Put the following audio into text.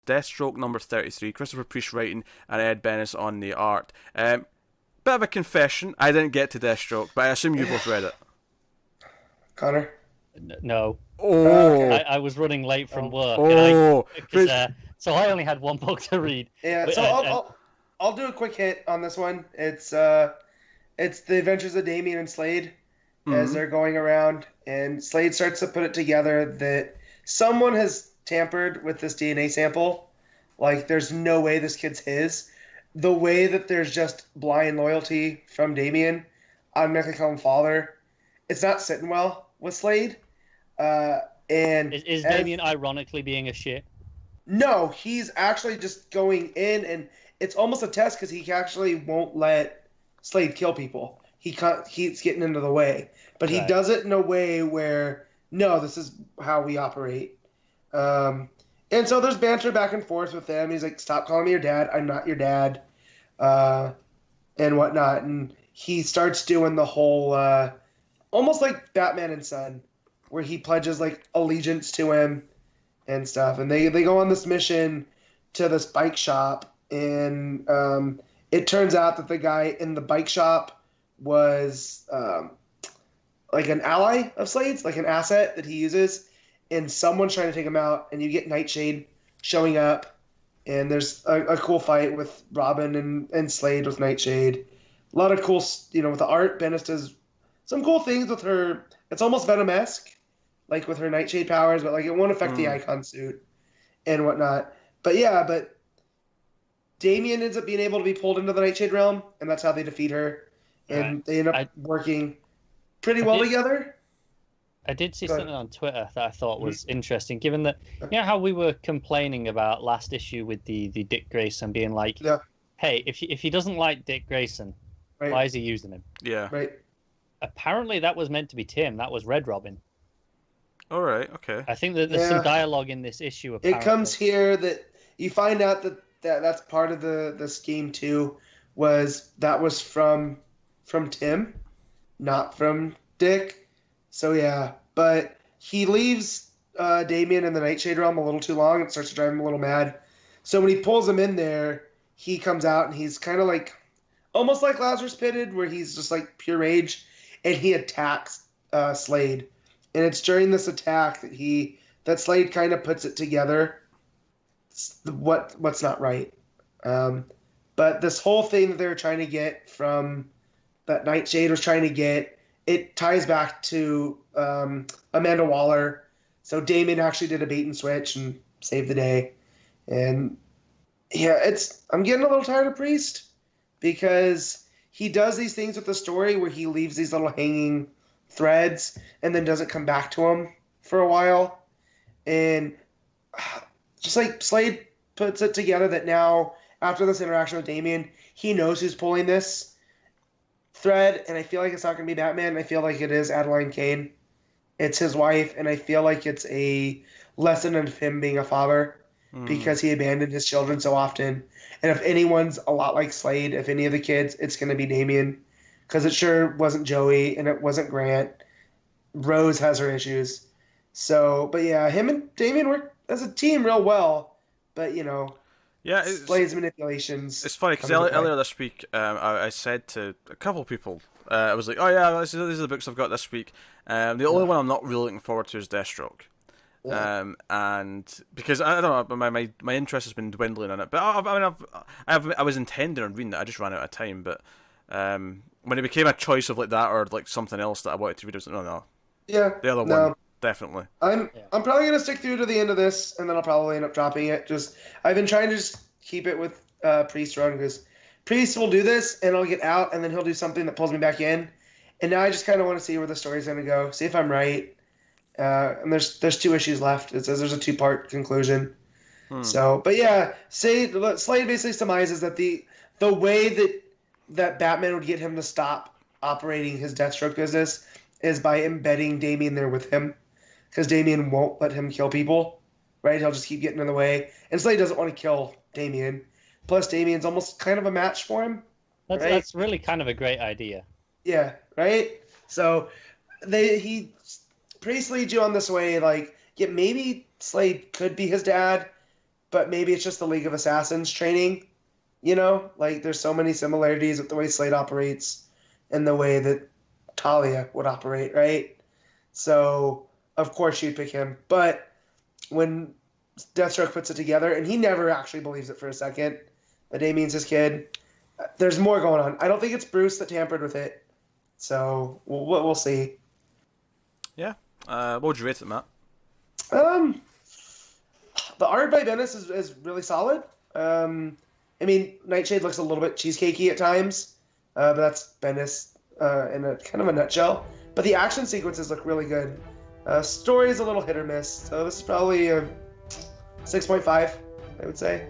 Deathstroke number 33, Christopher Priest writing and Ed Benes on the art. Bit of a confession, I didn't get to Deathstroke, but I assume you both read it. Connor? No. Oh. I was running late from work. Oh. So I only had one book to read. Yeah, But, so I'll do a quick hit on this one. It's the adventures of Damien and Slade as they're going around, and Slade starts to put it together that someone has tampered with this DNA sample. Like, there's no way this kid's his. The way that there's just blind loyalty from Damien, I'm not gonna call him father. It's not sitting well with Slade. And is Damien ironically being a shit? No, he's actually just going in, and it's almost a test because he actually won't let Slade kill people. He's getting into the way, but he does it in a way where, no, this is how we operate. And so there's banter back and forth with them. He's like, stop calling me your dad. I'm not your dad, and whatnot. And he starts doing the whole, almost like Batman and Son, where he pledges like allegiance to him and stuff. And they go on this mission to this bike shop, and it turns out that the guy in the bike shop was like an ally of Slade's, like an asset that he uses, and someone's trying to take him out, and you get Nightshade showing up, and there's a cool fight with Robin and Slade with Nightshade. A lot of cool, with the art. Bendis does some cool things with her. It's almost Venom-esque, like with her Nightshade powers, but like it won't affect the Icon suit and whatnot. But Damien ends up being able to be pulled into the Nightshade realm, and that's how they defeat her. And they end up working pretty well together. I did see something on Twitter that I thought was interesting, given that, how we were complaining about last issue with the Dick Grayson being like, hey, if he doesn't like Dick Grayson, why is he using him? Yeah. Right. Apparently that was meant to be Tim. That was Red Robin. All right, okay. I think that there's some dialogue in this issue. Apparently. It comes here that you find out that's part of the scheme too, was from Tim, not from Dick. So yeah, but he leaves Damien in the Nightshade realm a little too long. It starts to drive him a little mad. So when he pulls him in there, he comes out and he's kind of like, almost like Lazarus Pitted, where he's just like pure rage, and he attacks Slade. And it's during this attack that Slade kind of puts it together. What's not right. But this whole thing that they were trying to get from that Nightshade was trying to get, it ties back to Amanda Waller. So Damien actually did a bait and switch and saved the day. And yeah, I'm getting a little tired of Priest because he does these things with the story where he leaves these little hanging threads and then doesn't come back to them for a while. And just like Slade puts it together that now, after this interaction with Damien, he knows who's pulling this thread, and I feel like it's not going to be Batman. I feel like it is Adeline Kane. It's his wife, and I feel like it's a lesson of him being a father because he abandoned his children so often. And if anyone's a lot like Slade, if any of the kids, it's going to be Damien, because it sure wasn't Joey, and it wasn't Grant. Rose has her issues. So, but yeah, him and Damien work as a team real well, but Slade's manipulations. It's funny because earlier this week, I said to a couple of people, I was like, "Oh yeah, these are the books I've got this week." The only one I'm not really looking forward to is Deathstroke, and because I don't know, my interest has been dwindling in it. But I was intending on reading it. I just ran out of time. But when it became a choice of like that or like something else that I wanted to read, I was like, no, the other one. Definitely. I'm probably gonna stick through to the end of this, and then I'll probably end up dropping it. I've been trying to just keep it with Priest run because Priest will do this, and I'll get out, and then he'll do something that pulls me back in. And now I just kind of want to see where the story's gonna go, see if I'm right. And there's 2 issues left. It says there's a 2-part conclusion. So, but yeah, Slade basically surmises that the way that Batman would get him to stop operating his Deathstroke business is by embedding Damien there with him. Because Damien won't let him kill people, right? He'll just keep getting in the way. And Slade doesn't want to kill Damien. Plus, Damien's almost kind of a match for him. That's really kind of a great idea. Yeah, right? So, Priest leads you on this way, like, maybe Slade could be his dad, but maybe it's just the League of Assassins training. You know, like there's so many similarities with the way Slade operates and the way that Talia would operate, right? So of course you'd pick him. But when Deathstroke puts it together, and he never actually believes it for a second that Damien's his kid, there's more going on. I don't think it's Bruce that tampered with it. So we'll see. Yeah. What would you rate it, Matt? The art by Bendis is really solid. I mean, Nightshade looks a little bit cheesecakey at times, but that's Bendis in a kind of a nutshell. But the action sequences look really good. Story is a little hit or miss, so this is probably a 6.5, I would say.